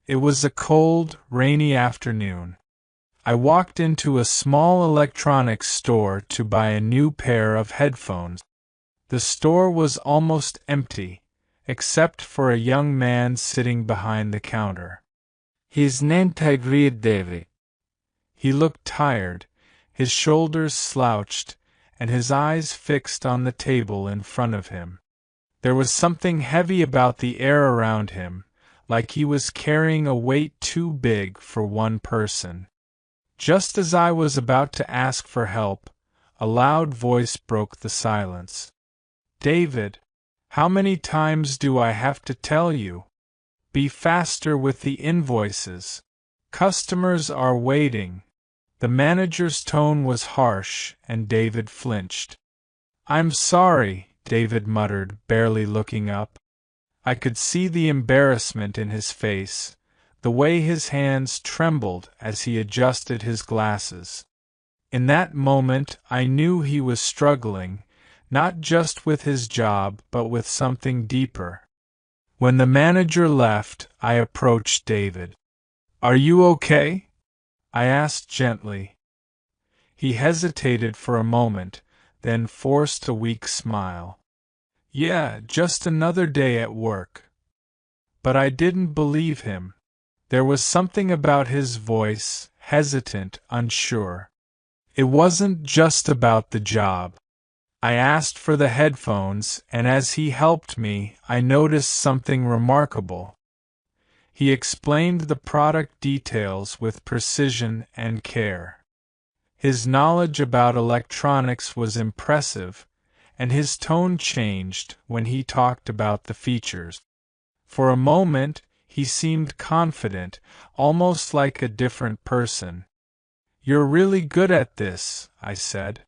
It was a cold, rainy afternoon. I walked into a small electronics store to buy a new pair of headphones. The store was almost empty, except for a young man sitting behind the counter. His name David. He looked tired, his shoulders slouched, and his eyes fixed on the table in front of him. There was something heavy about the air around him, like he was carrying a weight too big for one person. Just as I was about to ask for help, a loud voice broke the silence. "David, how many times do I have to tell you? Be faster with the invoices. Customers are waiting." The manager's tone was harsh, and David flinched. "I'm sorry," David muttered, barely looking up. I could see the embarrassment in his face, the way his hands trembled as he adjusted his glasses. In that moment I knew he was struggling, not just with his job but with something deeper. When the manager left, I approached David. "Are you okay?" I asked gently. He hesitated for a moment, then forced a weak smile. "Yeah, just another day at work." But I didn't believe him. There was something about his voice, hesitant, unsure. It wasn't just about the job. I asked for the headphones, and as he helped me, I noticed something remarkable. He explained the product details with precision and care. His knowledge about electronics was impressive, and his tone changed when he talked about the features. For a moment, he seemed confident, almost like a different person. "You're really good at this," I said.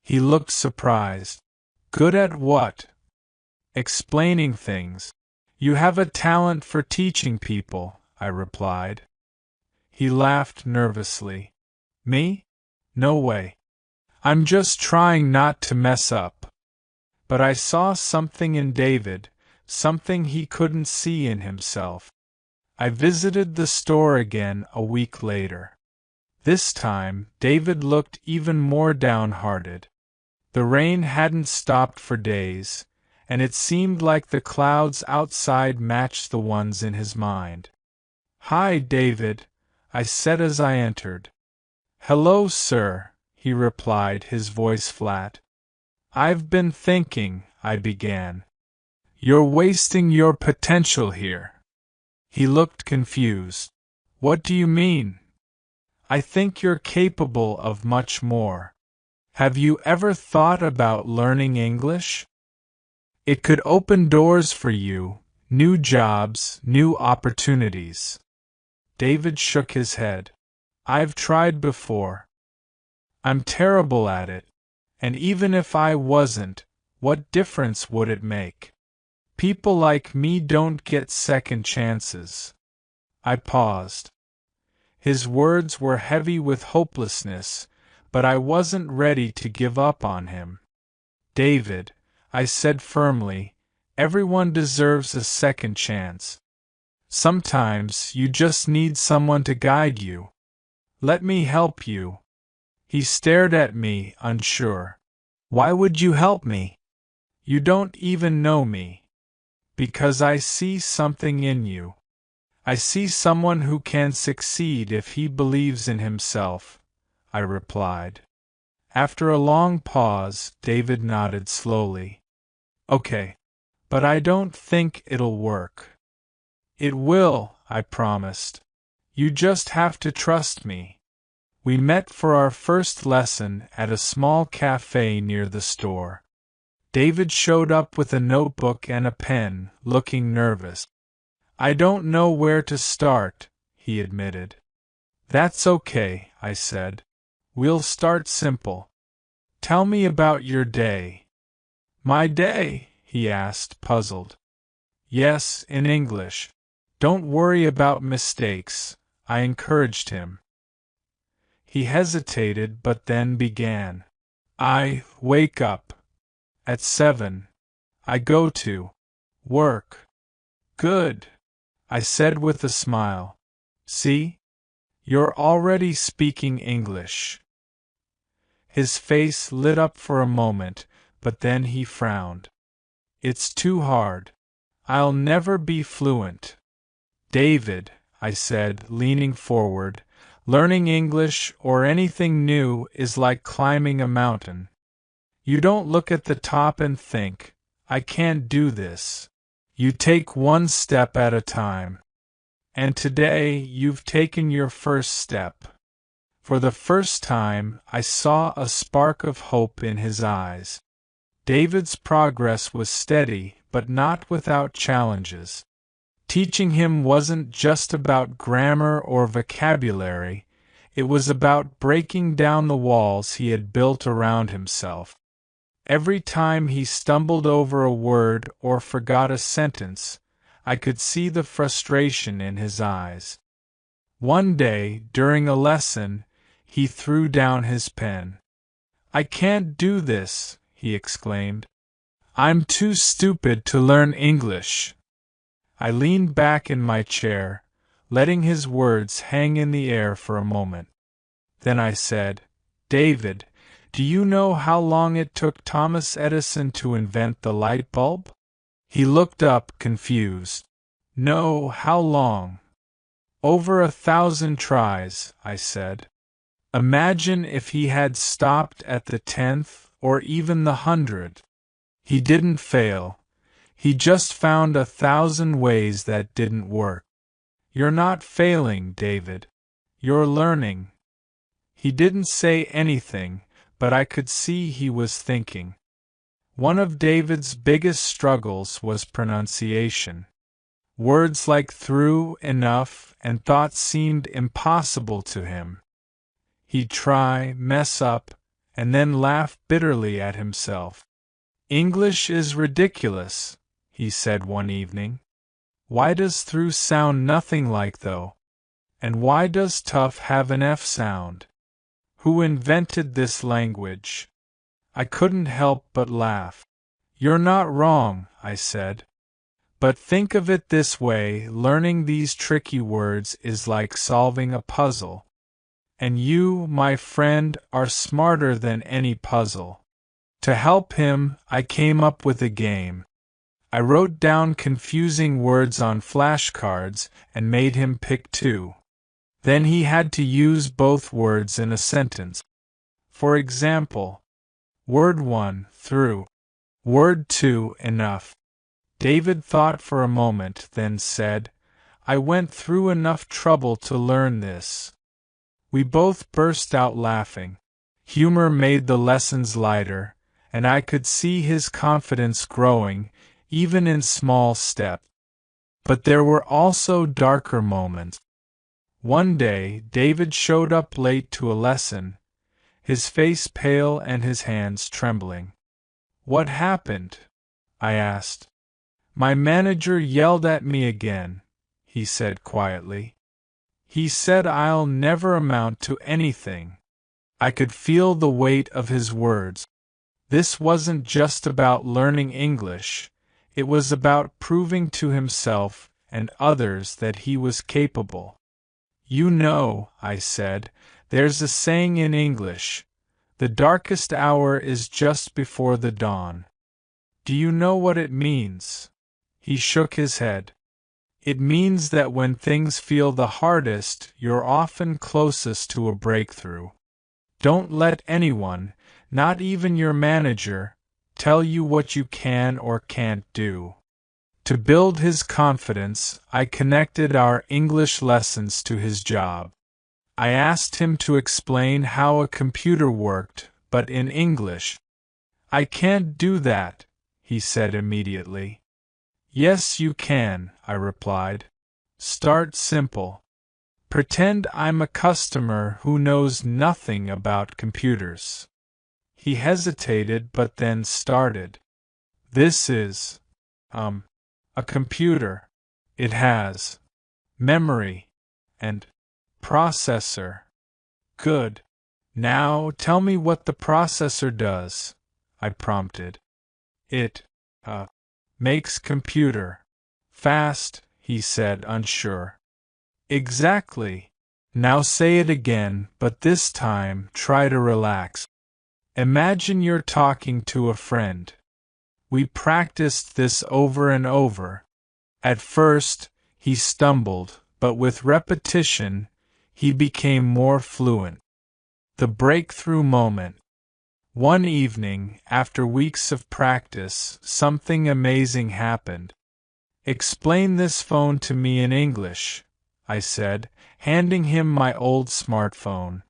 He looked surprised. "Good at what?" "Explaining things. You have a talent for teaching people," I replied. He laughed nervously. "Me? No way. I'm just trying not to mess up." But I saw something in David, something he couldn't see in himself. I visited the store again a week later. This time, David looked even more downhearted. The rain hadn't stopped for days, and it seemed like the clouds outside matched the ones in his mind. "Hi, David," I said as I entered. "Hello, sir," he replied, his voice flat. "I've been thinking," I began. "You're wasting your potential here." He looked confused. "What do you mean?" "I think you're capable of much more. Have you ever thought about learning English? It could open doors for you, new jobs, new opportunities." David shook his head. "I've tried before. I'm terrible at it, and even if I wasn't, what difference would it make? People like me don't get second chances." I paused. His words were heavy with hopelessness, but I wasn't ready to give up on him. "David," I said firmly, "everyone deserves a second chance. Sometimes you just need someone to guide you. Let me help you." He stared at me, unsure. "Why would you help me? You don't even know me." "Because I see something in you. I see someone who can succeed if he believes in himself," I replied. After a long pause, David nodded slowly. "Okay, but I don't think it'll work." "It will," I promised. "You just have to trust me." We met for our first lesson at a small cafe near the store. David showed up with a notebook and a pen, looking nervous. "I don't know where to start," he admitted. "That's okay," I said. "We'll start simple. Tell me about your day." "My day?" he asked, puzzled. "Yes, in English. Don't worry about mistakes," I encouraged him. He hesitated but then began. "I wake up at 7. I go to work." "Good," I said with a smile. See? You're already speaking English. His face lit up for a moment, but then he frowned. It's too hard. I'll never be fluent. David, I said, leaning forward, learning English or anything new is like climbing a mountain. You don't look at the top and think, I can't do this. You take one step at a time. And today you've taken your first step. For the first time, I saw a spark of hope in his eyes. David's progress was steady, but not without challenges. Teaching him wasn't just about grammar or vocabulary, it was about breaking down the walls he had built around himself. Every time he stumbled over a word or forgot a sentence, I could see the frustration in his eyes. One day, during a lesson, he threw down his pen. "I can't do this," he exclaimed. "I'm too stupid to learn English." I leaned back in my chair, letting his words hang in the air for a moment. Then I said, "David, do you know how long it took Thomas Edison to invent the light bulb?" He looked up, confused. "No, how long?" "Over 1,000 tries," I said. "Imagine if he had stopped at the 10th or even the 100th. He didn't fail. He just found 1,000 ways that didn't work." "You're not failing, David. You're learning." He didn't say anything, but I could see he was thinking. One of David's biggest struggles was pronunciation. Words like through, enough, and thought seemed impossible to him. He'd try, mess up, and then laugh bitterly at himself. "English is ridiculous," he said one evening. "Why does through sound nothing like though? And why does tough have an F sound? Who invented this language?" I couldn't help but laugh. "You're not wrong," I said. "But think of it this way, learning these tricky words is like solving a puzzle. And you, my friend, are smarter than any puzzle." To help him, I came up with a game. I wrote down confusing words on flashcards and made him pick two. Then he had to use both words in a sentence. For example, word 1, through. Word 2, enough. David thought for a moment, then said, "I went through enough trouble to learn this." We both burst out laughing. Humor made the lessons lighter, and I could see his confidence growing, even in small steps. But there were also darker moments. One day, David showed up late to a lesson, his face pale and his hands trembling. "What happened?" I asked. "My manager yelled at me again," he said quietly. "He said I'll never amount to anything." I could feel the weight of his words. This wasn't just about learning English, it was about proving to himself and others that he was capable. "You know," I said, "there's a saying in English, 'The darkest hour is just before the dawn.' Do you know what it means?" He shook his head. "It means that when things feel the hardest, you're often closest to a breakthrough. Don't let anyone, not even your manager, tell you what you can or can't do." To build his confidence, I connected our English lessons to his job. I asked him to explain how a computer worked, but in English. "I can't do that," he said immediately. "Yes, you can," I replied. "Start simple. Pretend I'm a customer who knows nothing about computers." He hesitated but then started. "This is, a computer. It has memory and processor." "Good. Now tell me what the processor does," I prompted. "It, makes computer. Fast," he said, unsure. Exactly. Now say it again, but this time try to relax. Imagine you're talking to a friend. We practiced this over and over. At first, he stumbled, but with repetition, he became more fluent. The breakthrough moment. One evening, after weeks of practice, something amazing happened. Explain this phone to me in English, I said, handing him my old smartphone.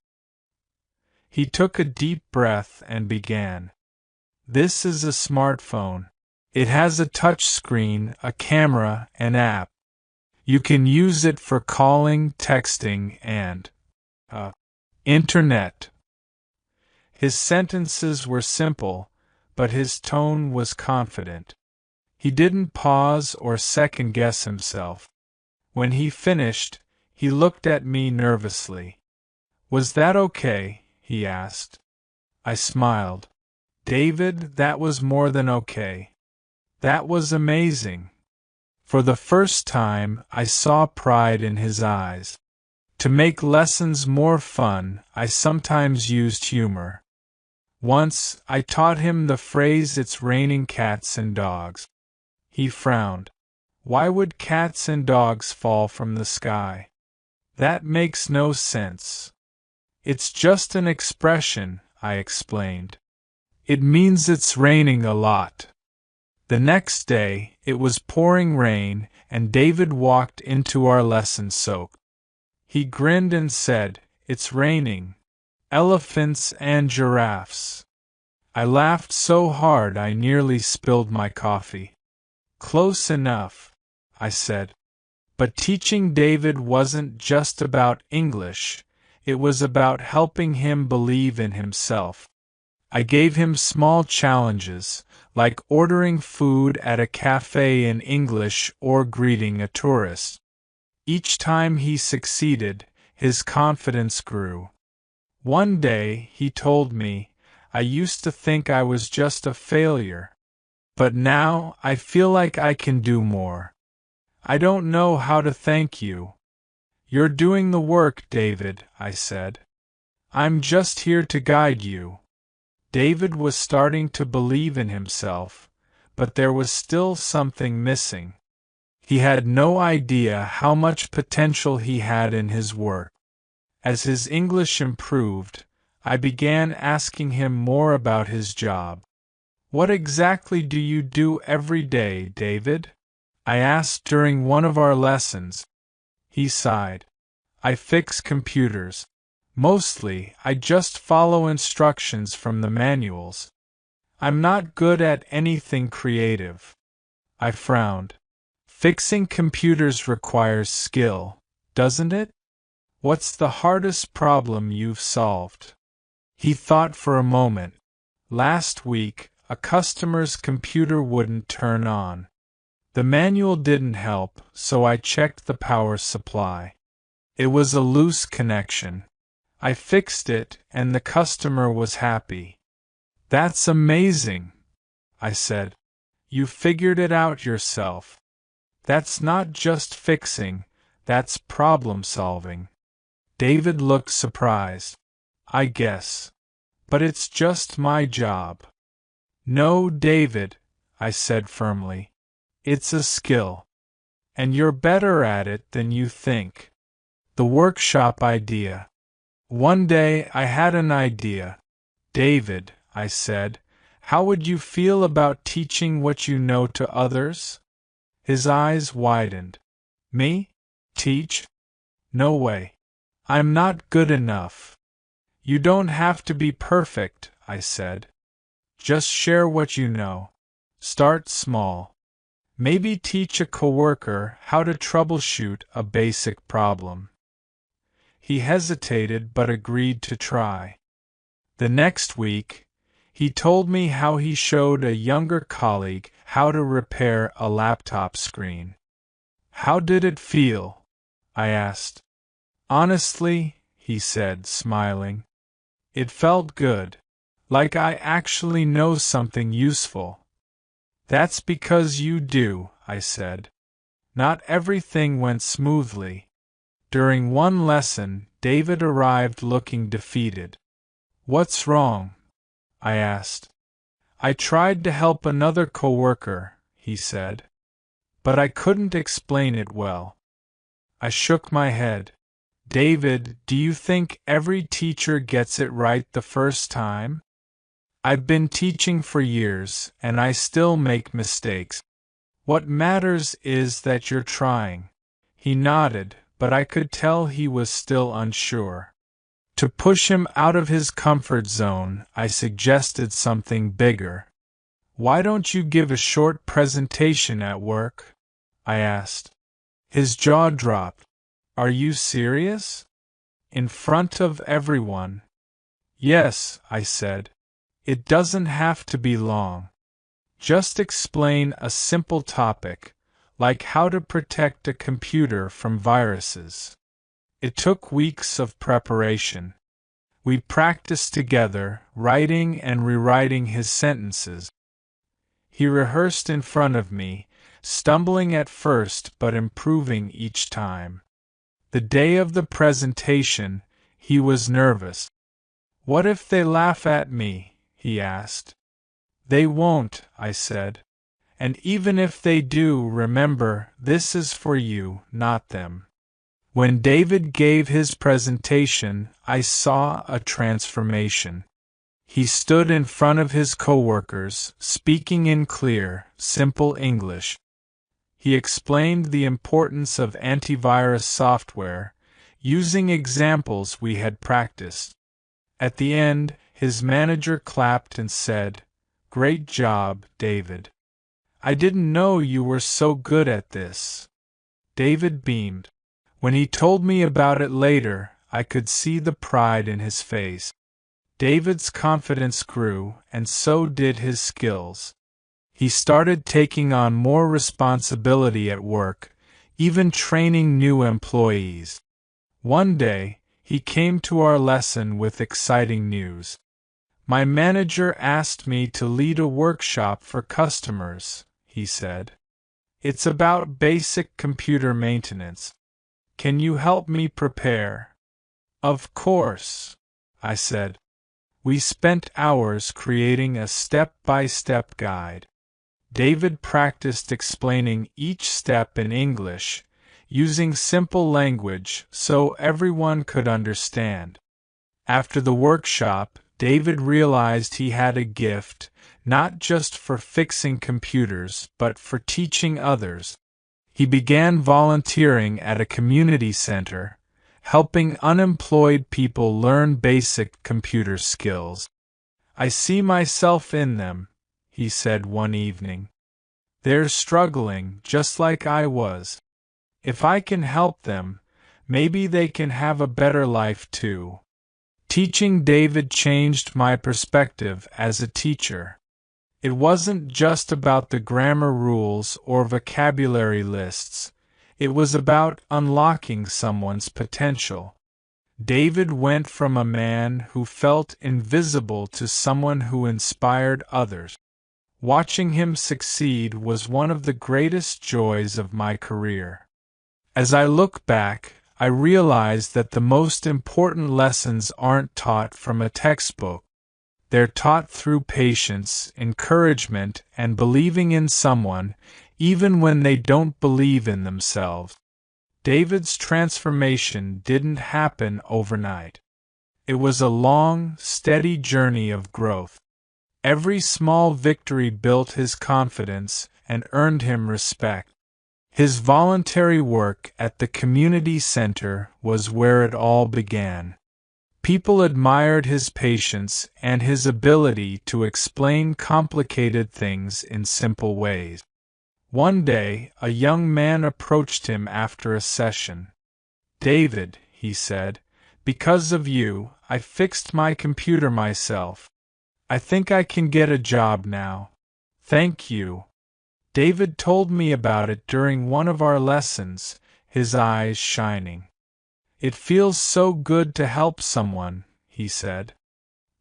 He took a deep breath and began. This is a smartphone. It has a touch screen, a camera, an app. You can use it for calling, texting, and internet. His sentences were simple, but his tone was confident. He didn't pause or second-guess himself. When he finished, he looked at me nervously. Was that okay? He asked. I smiled. David, that was more than okay. That was amazing. For the first time, I saw pride in his eyes. To make lessons more fun, I sometimes used humor. Once, I taught him the phrase "it's raining cats and dogs." He frowned. Why would cats and dogs fall from the sky? That makes no sense. It's just an expression, I explained. It means it's raining a lot. The next day, it was pouring rain, and David walked into our lesson soaked. He grinned and said, "It's raining. Elephants and giraffes." I laughed so hard I nearly spilled my coffee. Close enough, I said. But teaching David wasn't just about English, it was about helping him believe in himself. I gave him small challenges, like ordering food at a cafe in English or greeting a tourist. Each time he succeeded, his confidence grew. One day, he told me, I used to think I was just a failure. But now, I feel like I can do more. I don't know how to thank you. You're doing the work, David, I said. I'm just here to guide you. David was starting to believe in himself, but there was still something missing. He had no idea how much potential he had in his work. As his English improved, I began asking him more about his job. What exactly do you do every day, David? I asked during one of our lessons. He sighed. I fix computers. Mostly, I just follow instructions from the manuals. I'm not good at anything creative. I frowned. Fixing computers requires skill, doesn't it? What's the hardest problem you've solved? He thought for a moment. Last week, a customer's computer wouldn't turn on. The manual didn't help, so I checked the power supply. It was a loose connection. I fixed it, and the customer was happy. That's amazing, I said. You figured it out yourself. That's not just fixing, that's problem solving. David looked surprised. I guess. But it's just my job. No, David, I said firmly. It's a skill. And you're better at it than you think. The workshop idea. One day I had an idea. David, I said, how would you feel about teaching what you know to others? His eyes widened. Me? Teach? No way. I'm not good enough. You don't have to be perfect, I said. Just share what you know. Start small. Maybe teach a coworker how to troubleshoot a basic problem. He hesitated but agreed to try. The next week, he told me how he showed a younger colleague how to repair a laptop screen. How did it feel? I asked. Honestly, he said, smiling. It felt good. Like I actually know something useful. That's because you do, I said. Not everything went smoothly. During one lesson, David arrived looking defeated. "What's wrong?" I asked. "I tried to help another coworker," he said, "but I couldn't explain it well." I shook my head. "David, do you think every teacher gets it right the first time? I've been teaching for years, and I still make mistakes. What matters is that you're trying." He nodded, but I could tell he was still unsure. To push him out of his comfort zone, I suggested something bigger. "Why don't you give a short presentation at work?" I asked. His jaw dropped. "Are you serious? In front of everyone?" "Yes," I said. "It doesn't have to be long. Just explain a simple topic, like how to protect a computer from viruses." It took weeks of preparation. We practiced together, writing and rewriting his sentences. He rehearsed in front of me, stumbling at first but improving each time. The day of the presentation, he was nervous. "What if they laugh at me?" he asked. "They won't," I said. "And even if they do, remember, this is for you, not them." When David gave his presentation, I saw a transformation. He stood in front of his coworkers, speaking in clear, simple English. He explained the importance of antivirus software, using examples we had practiced. At the end, his manager clapped and said, "Great job, David. I didn't know you were so good at this." David beamed. When he told me about it later, I could see the pride in his face. David's confidence grew, and so did his skills. He started taking on more responsibility at work, even training new employees. One day, he came to our lesson with exciting news. "My manager asked me to lead a workshop for customers," he said. "It's about basic computer maintenance. Can you help me prepare?" "Of course," I said. We spent hours creating a step-by-step guide. David practiced explaining each step in English, using simple language so everyone could understand. After the workshop, David realized he had a gift, not just for fixing computers, but for teaching others. He began volunteering at a community center, helping unemployed people learn basic computer skills. "I see myself in them," he said one evening. "They're struggling just like I was. If I can help them, maybe they can have a better life too." Teaching David changed my perspective as a teacher. It wasn't just about the grammar rules or vocabulary lists. It was about unlocking someone's potential. David went from a man who felt invisible to someone who inspired others. Watching him succeed was one of the greatest joys of my career. As I look back, I realize that the most important lessons aren't taught from a textbook. They're taught through patience, encouragement, and believing in someone, even when they don't believe in themselves. David's transformation didn't happen overnight. It was a long, steady journey of growth. Every small victory built his confidence and earned him respect. His voluntary work at the community center was where it all began. People admired his patience and his ability to explain complicated things in simple ways. One day, a young man approached him after a session. "David," he said, "because of you, I fixed my computer myself. I think I can get a job now. Thank you." David told me about it during one of our lessons, his eyes shining. "It feels so good to help someone," he said.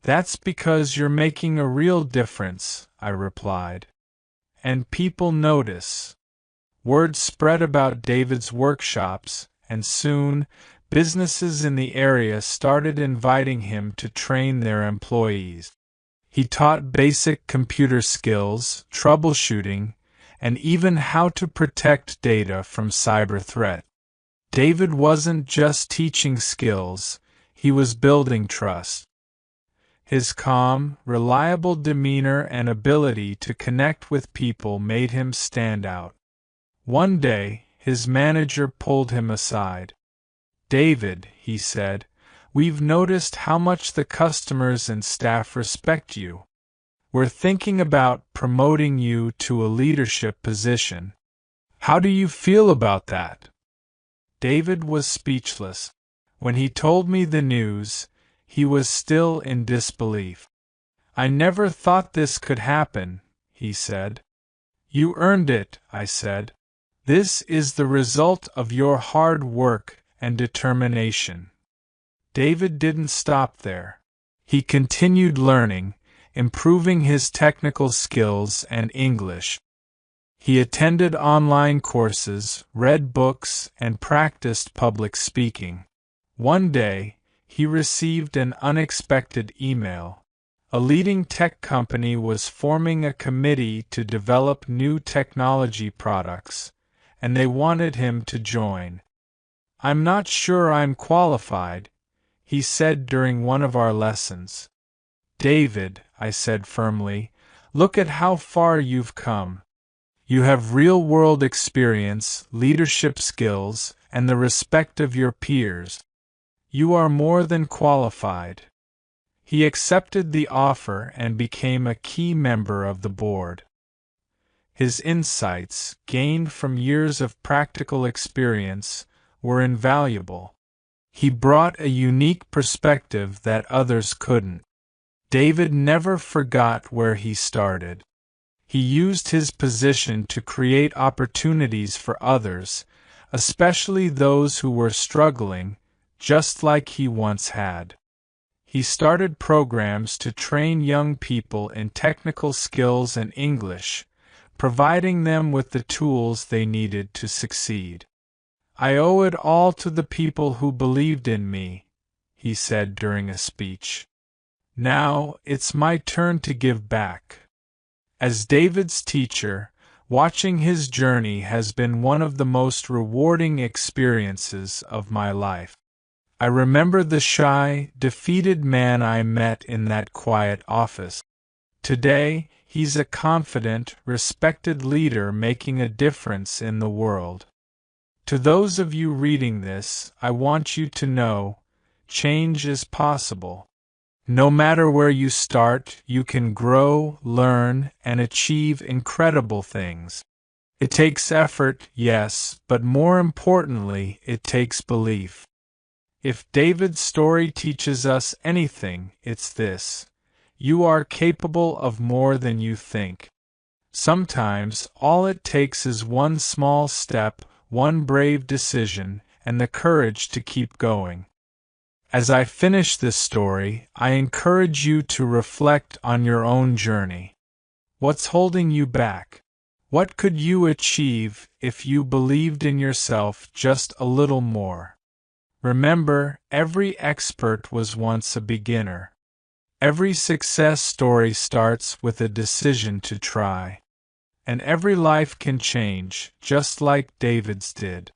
"That's because you're making a real difference," I replied. And people notice. Word spread about David's workshops, and soon, businesses in the area started inviting him to train their employees. He taught basic computer skills, troubleshooting, and even how to protect data from cyber threats. David wasn't just teaching skills, he was building trust. His calm, reliable demeanor and ability to connect with people made him stand out. One day, his manager pulled him aside. "David," he said, "we've noticed how much the customers and staff respect you. We're thinking about promoting you to a leadership position. How do you feel about that?" David was speechless. When he told me the news, he was still in disbelief. "I never thought this could happen," he said. "You earned it," I said. "This is the result of your hard work and determination." David didn't stop there. He continued learning, improving his technical skills and English. He attended online courses, read books, and practiced public speaking. One day, he received an unexpected email. A leading tech company was forming a committee to develop new technology products, and they wanted him to join. "I'm not sure I'm qualified," he said during one of our lessons. "David," I said firmly, "look at how far you've come. You have real-world experience, leadership skills, and the respect of your peers. You are more than qualified." He accepted the offer and became a key member of the board. His insights, gained from years of practical experience, were invaluable. He brought a unique perspective that others couldn't. David never forgot where he started. He used his position to create opportunities for others, especially those who were struggling, just like he once had. He started programs to train young people in technical skills and English, providing them with the tools they needed to succeed. "I owe it all to the people who believed in me," he said during a speech. "Now it's my turn to give back." As David's teacher, watching his journey has been one of the most rewarding experiences of my life. I remember the shy, defeated man I met in that quiet office. Today, he's a confident, respected leader making a difference in the world. To those of you reading this, I want you to know, change is possible. No matter where you start, you can grow, learn, and achieve incredible things. It takes effort, yes, but more importantly, it takes belief. If David's story teaches us anything, it's this: you are capable of more than you think. Sometimes, all it takes is one small step, one brave decision, and the courage to keep going. As I finish this story, I encourage you to reflect on your own journey. What's holding you back? What could you achieve if you believed in yourself just a little more? Remember, every expert was once a beginner. Every success story starts with a decision to try. And every life can change, just like David's did.